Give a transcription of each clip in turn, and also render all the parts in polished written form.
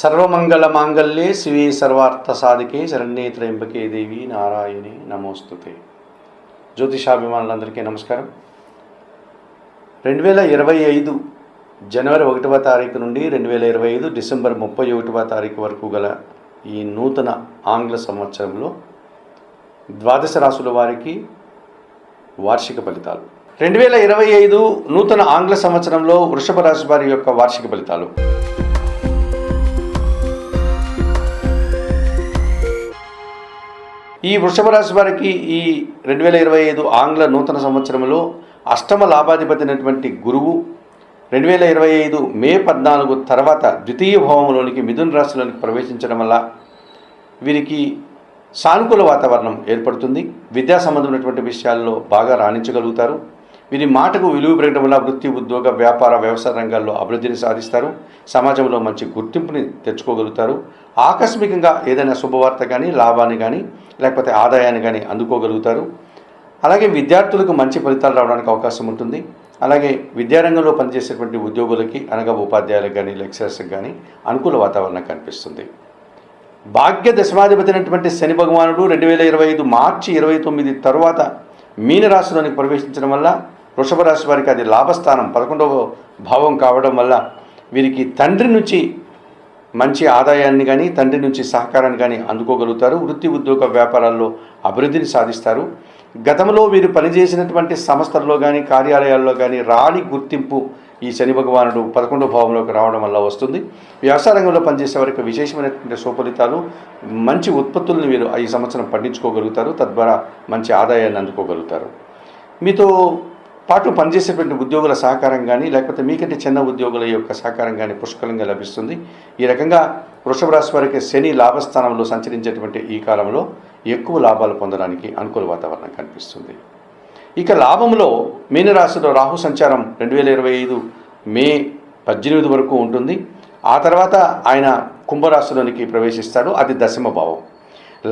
సర్వమంగళమాంగళ్యే శివే సర్వార్థసాధికే శరణ్యే త్రయంబకే దేవి నారాయణి నమోస్తుతే. జ్యోతిషాభిమానులందరికీ నమస్కారం. 2025 జనవరి 1వ తారీఖు నుండి 2025 డిసెంబర్ 31వ తారీఖు వరకు గల ఈ నూతన ఆంగ్ల సంవత్సరంలో ద్వాదశ రాశుల వారికి వార్షిక ఫలితాలు. 2025 నూతన ఆంగ్ల సంవత్సరంలో వృషభ రాశి వారి యొక్క వార్షిక ఫలితాలు. ఈ వృషభ రాశి వారికి ఈ 2025 ఆంగ్ల నూతన సంవత్సరంలో అష్టమ లాభాధిపతి అయినటువంటి గురువు 2025 మే 14 తర్వాత ద్వితీయ భావంలోనికి మిథున రాశిలోనికి ప్రవేశించడం వల్ల వీరికి సానుకూల వాతావరణం ఏర్పడుతుంది. విద్యా సంబంధమైనటువంటి విషయాల్లో బాగా రాణించగలుగుతారు. వీరి మాటకు విలువ పెరగడం వల్ల వృత్తి, ఉద్యోగ, వ్యాపార, వ్యవసాయ రంగాల్లో అభివృద్ధిని సాధిస్తారు. సమాజంలో మంచి గుర్తింపుని తెచ్చుకోగలుగుతారు. ఆకస్మికంగా ఏదైనా శుభవార్త కానీ, లాభాన్ని కానీ, లేకపోతే ఆదాయాన్ని కానీ అందుకోగలుగుతారు. అలాగే విద్యార్థులకు మంచి ఫలితాలు రావడానికి అవకాశం ఉంటుంది. అలాగే విద్యారంగంలో పనిచేసేటువంటి ఉద్యోగులకి, అనగా ఉపాధ్యాయులకు కానీ, లెక్చరర్స్కి కానీ అనుకూల వాతావరణం కనిపిస్తుంది. భాగ్య దశమాధిపతి అయినటువంటి శని భగవానుడు 2025 మార్చి 29 తరువాత మీనరాశిలోనికి ప్రవేశించడం వల్ల వృషభ రాశి వారికి అది లాభస్థానం 11వ భావం కావడం వల్ల వీరికి తండ్రి నుంచి మంచి ఆదాయాన్ని కానీ, తండ్రి నుంచి సహకారాన్ని కానీ అందుకోగలుగుతారు. వృత్తి, ఉద్యోగ, వ్యాపారాల్లో అభివృద్ధిని సాధిస్తారు. గతంలో వీరు పనిచేసినటువంటి సంస్థల్లో కానీ, కార్యాలయాల్లో కానీ రాని గుర్తింపు ఈ శని భగవానుడు 11వ భావంలోకి రావడం వల్ల వస్తుంది. వ్యవసాయ రంగంలో పనిచేసే వారికి విశేషమైనటువంటి సుఫలితాలు, మంచి ఉత్పత్తులను వీరు ఈ సంవత్సరం పండించుకోగలుగుతారు. తద్వారా మంచి ఆదాయాన్ని అందుకోగలుగుతారు. మీతో పాటు పనిచేసేటువంటి ఉద్యోగుల సహకారం కానీ, లేకపోతే మీకంటే చిన్న ఉద్యోగుల యొక్క సహకారం కానీ పుష్కలంగా లభిస్తుంది. ఈ రకంగా వృషభ రాశి వారికి శని లాభస్థానంలో సంచరించేటువంటి ఈ కాలంలో ఎక్కువ లాభాలు పొందడానికి అనుకూల వాతావరణం కనిపిస్తుంది. ఇక లాభంలో మీనరాశిలో రాహు సంచారం 2025 మే 18 వరకు ఉంటుంది. ఆ తర్వాత ఆయన కుంభరాశిలోనికి ప్రవేశిస్తాడు. అది దశమ భావం.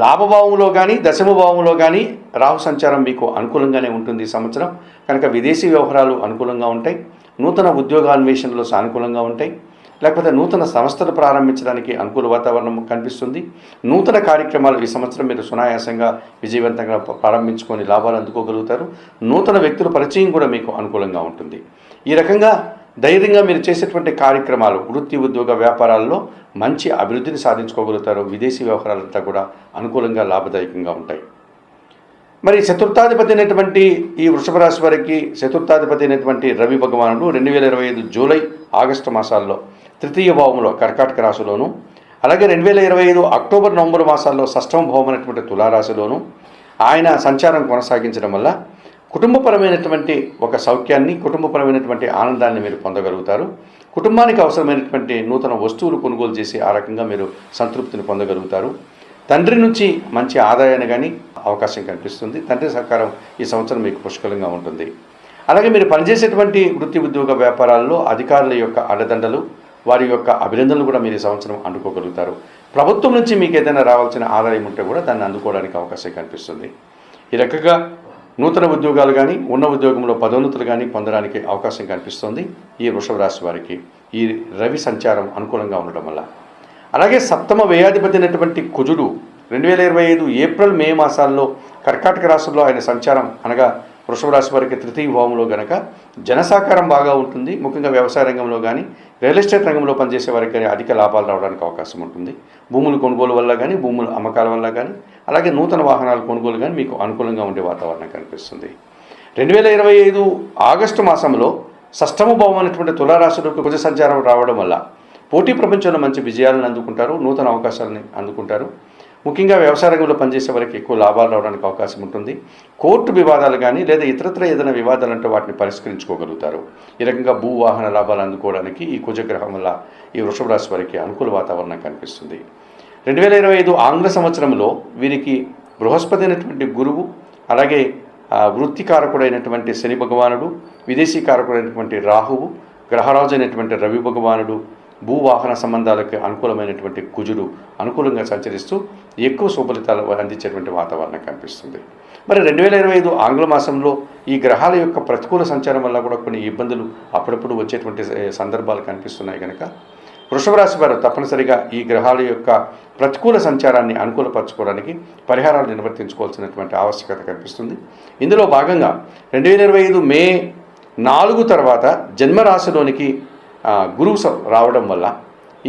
లాభభావంలో కానీ, దశమ భావంలో కానీ రాహు సంచారం మీకు అనుకూలంగానే ఉంటుంది ఈ సంవత్సరం. కనుక విదేశీ వ్యవహారాలు అనుకూలంగా ఉంటాయి. నూతన ఉద్యోగాన్వేషణలో సానుకూలంగా ఉంటాయి. లేకపోతే నూతన సంస్థలు ప్రారంభించడానికి అనుకూల వాతావరణం కనిపిస్తుంది. నూతన కార్యక్రమాలు ఈ సంవత్సరం మీరు సునాయాసంగా విజయవంతంగా ప్రారంభించుకొని లాభాలు అందుకోగలుగుతారు. నూతన వ్యక్తుల పరిచయం కూడా మీకు అనుకూలంగా ఉంటుంది. ఈ రకంగా ధైర్యంగా మీరు చేసేటువంటి కార్యక్రమాలు వృత్తి, ఉద్యోగ, వ్యాపారాల్లో మంచి అభివృద్ధిని సాధించుకోగలుగుతారు. విదేశీ వ్యవహారాలంతా కూడా అనుకూలంగా లాభదాయకంగా ఉంటాయి. మరి చతుర్థాధిపతి అయినటువంటి ఈ వృషభ రాశి వారికి చతుర్థాధిపతి అయినటువంటి రవి భగవానుడు 2025 జూలై, ఆగస్టు మాసాల్లో తృతీయ భావంలో కర్కాటక రాశిలోను, అలాగే 2025 అక్టోబర్, నవంబర్ మాసాల్లో షష్టమ భావం అయినటువంటి తులారాశిలోను ఆయన సంచారం కొనసాగించడం వల్ల కుటుంబపరమైనటువంటి ఒక సౌఖ్యాన్ని, కుటుంబపరమైనటువంటి ఆనందాన్ని మీరు పొందగలుగుతారు. కుటుంబానికి అవసరమైనటువంటి నూతన వస్తువులు కొనుగోలు చేసి ఆ రకంగా మీరు సంతృప్తిని పొందగలుగుతారు. తండ్రి నుంచి మంచి ఆదాయాన్ని కానీ అవకాశం కనిపిస్తుంది. తండ్రి సహకారం ఈ సంవత్సరం మీకు పుష్కలంగా ఉంటుంది. అలాగే మీరు పనిచేసేటువంటి వృత్తి, ఉద్యోగ, వ్యాపారాల్లో అధికారుల యొక్క అండదండలు, వారి యొక్క అభినందనలు కూడా మీరు ఈ సంవత్సరం అందుకోగలుగుతారు. ప్రభుత్వం నుంచి మీకు ఏదైనా రావాల్సిన ఆదాయం ఉంటే కూడా దాన్ని అందుకోవడానికి అవకాశం కనిపిస్తుంది. ఈ రకంగా నూతన ఉద్యోగాలు కానీ, ఉన్న ఉద్యోగంలో పదోన్నతులు కానీ పొందడానికి అవకాశం కనిపిస్తుంది ఈ వృషభ రాశి వారికి ఈ రవి సంచారం అనుకూలంగా ఉండడం వల్ల. అలాగే సప్తమ వ్యయాధిపతి అయినటువంటి కుజుడు 2025 ఏప్రిల్, మే మాసాల్లో కర్కాటక రాశిలో ఆయన సంచారం అనగా వృషభ రాశి వారికి తృతీయ భావంలో గనక జనసహకారం బాగా ఉంటుంది. ముఖ్యంగా వ్యవసాయ రంగంలో కానీ, రియల్ ఎస్టేట్ రంగంలో పనిచేసే వారికి కానీ అధిక లాభాలు రావడానికి అవకాశం ఉంటుంది. భూములు కొనుగోలు వల్ల కానీ, భూముల అమ్మకాల వల్ల కానీ, అలాగే నూతన వాహనాల కొనుగోలు కానీ మీకు అనుకూలంగా ఉండే వాతావరణం కనిపిస్తుంది. 2025 ఆగస్టు మాసంలో షష్టమ భావం అనేటువంటి తులారాశిలోకి కుజ సంచారం రావడం వల్ల పోటీ ప్రపంచంలో మంచి విజయాలను అందుకుంటారు. నూతన అవకాశాలని అందుకుంటారు. ముఖ్యంగా వ్యవసాయ రంగంలో పనిచేసే వారికి ఎక్కువ లాభాలు రావడానికి అవకాశం ఉంటుంది. కోర్టు వివాదాలు కానీ, లేదా ఇతరత్ర ఏదైనా వివాదాలు అంటే వాటిని పరిష్కరించుకోగలుగుతారు. ఈ రకంగా భూ వాహన లాభాలు అందుకోవడానికి ఈ కుజగ్రహం వల్ల ఈ వృషభ రాశి వారికి అనుకూల వాతావరణం కనిపిస్తుంది. 2025 ఆంగ్ల సంవత్సరంలో వీరికి బృహస్పతి అయినటువంటి గురువు, అలాగే వృత్తికారకుడైనటువంటి శని భగవానుడు, విదేశీ కారకుడైనటువంటి రాహువు, గ్రహరాజు అయినటువంటి రవి భగవానుడు, భూవాహన సంబంధాలకు అనుకూలమైనటువంటి కుజుడు అనుకూలంగా సంచరిస్తూ ఎక్కువ శుభలితాలు అందించేటువంటి వాతావరణం కనిపిస్తుంది. మరి 2025 ఆంగ్ల మాసంలో ఈ గ్రహాల యొక్క ప్రతికూల సంచారం వల్ల కూడా కొన్ని ఇబ్బందులు అప్పుడప్పుడు వచ్చేటువంటి సందర్భాలు కనిపిస్తున్నాయి కనుక వృషభ రాశి వారు తప్పనిసరిగా ఈ గ్రహాల యొక్క ప్రతికూల సంచారాన్ని అనుకూలపరచుకోవడానికి పరిహారాలు నిర్వర్తించుకోవాల్సినటువంటి ఆవశ్యకత కనిపిస్తుంది. ఇందులో భాగంగా 2025 మే 4 తర్వాత జన్మరాశిలోనికి గురువు రావడం వల్ల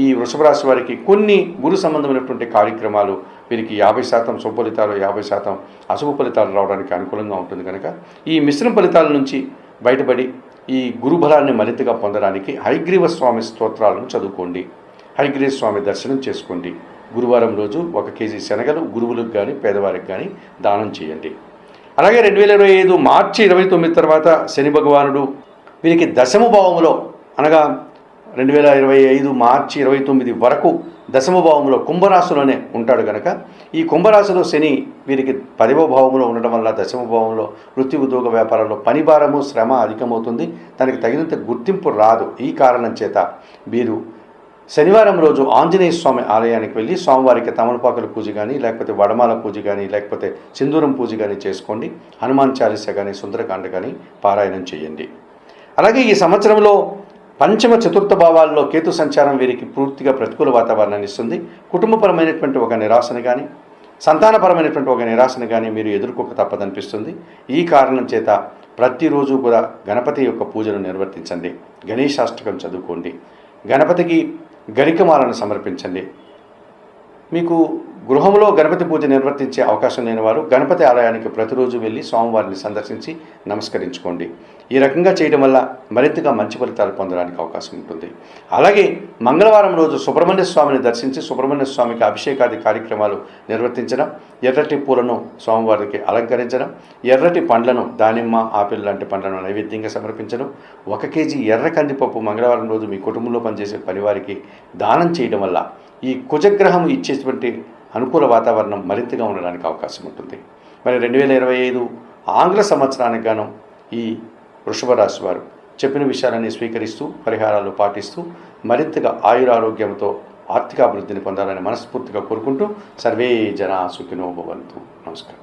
ఈ వృషభ రాశి వారికి కొన్ని గురు సంబంధమైనటువంటి కార్యక్రమాలు వీరికి 50% శుభ ఫలితాలు, 50% అశుభ ఫలితాలు రావడానికి అనుకూలంగా ఉంటుంది. కనుక ఈ మిశ్రమ ఫలితాల నుంచి బయటపడి ఈ గురు బలాన్ని మరింతగా పొందడానికి హయగ్రీవ స్వామి స్తోత్రాలను చదువుకోండి, హయగ్రీవ స్వామి దర్శనం చేసుకోండి. గురువారం రోజు 1 కేజీ శనగలు గురువులకు కానీ పేదవారికి కానీ దానం చేయండి. అలాగే 2025 మార్చి 29 తర్వాత శని భగవానుడు వీరికి దశమ భావములో, అనగా 2025 మార్చి 29 వరకు దశమ భావంలో కుంభరాశిలోనే ఉంటాడు కనుక ఈ కుంభరాశిలో శని వీరికి 10వ భావంలో ఉండడం వల్ల దశమ భావంలో వృత్తి ఉద్యోగ వ్యాపారంలో పని భారము శ్రమ అధికమవుతుంది. దానికి తగినంత గుర్తింపు రాదు. ఈ కారణం చేత వీరు శనివారం రోజు ఆంజనేయ స్వామి ఆలయానికి వెళ్ళి స్వామివారికి తమలపాకుల పూజ కానీ, లేకపోతే వడమాల పూజ కానీ, లేకపోతే సింధూరం పూజ కానీ చేసుకోండి. హనుమాన్ చాలీస కానీ, సుందరకాండ కానీ పారాయణం చేయండి. అలాగే ఈ సంవత్సరంలో పంచమ చతుర్థ భావాల్లో కేతు సంచారం వీరికి పూర్తిగా ప్రతికూల వాతావరణాన్ని ఇస్తుంది. కుటుంబపరమైనటువంటి ఒక నిరాశను కానీ, సంతానపరమైనటువంటి ఒక నిరాశను కానీ మీరు ఎదుర్కోక తప్పదనిపిస్తుంది. ఈ కారణం చేత ప్రతిరోజు కూడా గణపతి యొక్క పూజను నిర్వర్తించండి, గణేశాష్టకం చదువుకోండి, గణపతికి గరికమాలను సమర్పించండి. మీకు గృహంలో గణపతి పూజ నిర్వర్తించే అవకాశం లేని వారు గణపతి ఆలయానికి ప్రతిరోజు వెళ్ళి స్వామివారిని సందర్శించి నమస్కరించుకోండి. ఈ రకంగా చేయడం వల్ల మరింతగా మంచి ఫలితాలు పొందడానికి అవకాశం ఉంటుంది. అలాగే మంగళవారం రోజు సుబ్రహ్మణ్య స్వామిని దర్శించి సుబ్రహ్మణ్య స్వామికి అభిషేకాది కార్యక్రమాలు నిర్వర్తించడం, ఎర్రటి పూలను స్వామివారికి అలంకరించడం, ఎర్రటి పండ్లను దానిమ్మ, ఆపిల్ లాంటి పండ్లను నైవేద్యంగా సమర్పించడం, 1 కేజీ ఎర్ర కందిపప్పు మంగళవారం రోజు మీ కుటుంబంలో పనిచేసే పనివారికి దానం చేయడం వల్ల ఈ కుజగ్రహం ఇచ్చేటువంటి అనుకూల వాతావరణం మరింతగా ఉండడానికి అవకాశం ఉంటుంది. మరి 2025 ఆంగ్ల సంవత్సరానికి గాను ఈ వృషభ రాశి వారు చెప్పిన విషయాలన్నీ స్వీకరిస్తూ పరిహారాలు పాటిస్తూ మరింతగా ఆయురారోగ్యంతో ఆర్థికాభివృద్ధిని పొందాలని మనస్ఫూర్తిగా కోరుకుంటూ సర్వే జనా సుఖినో భవంతు. నమస్కారం.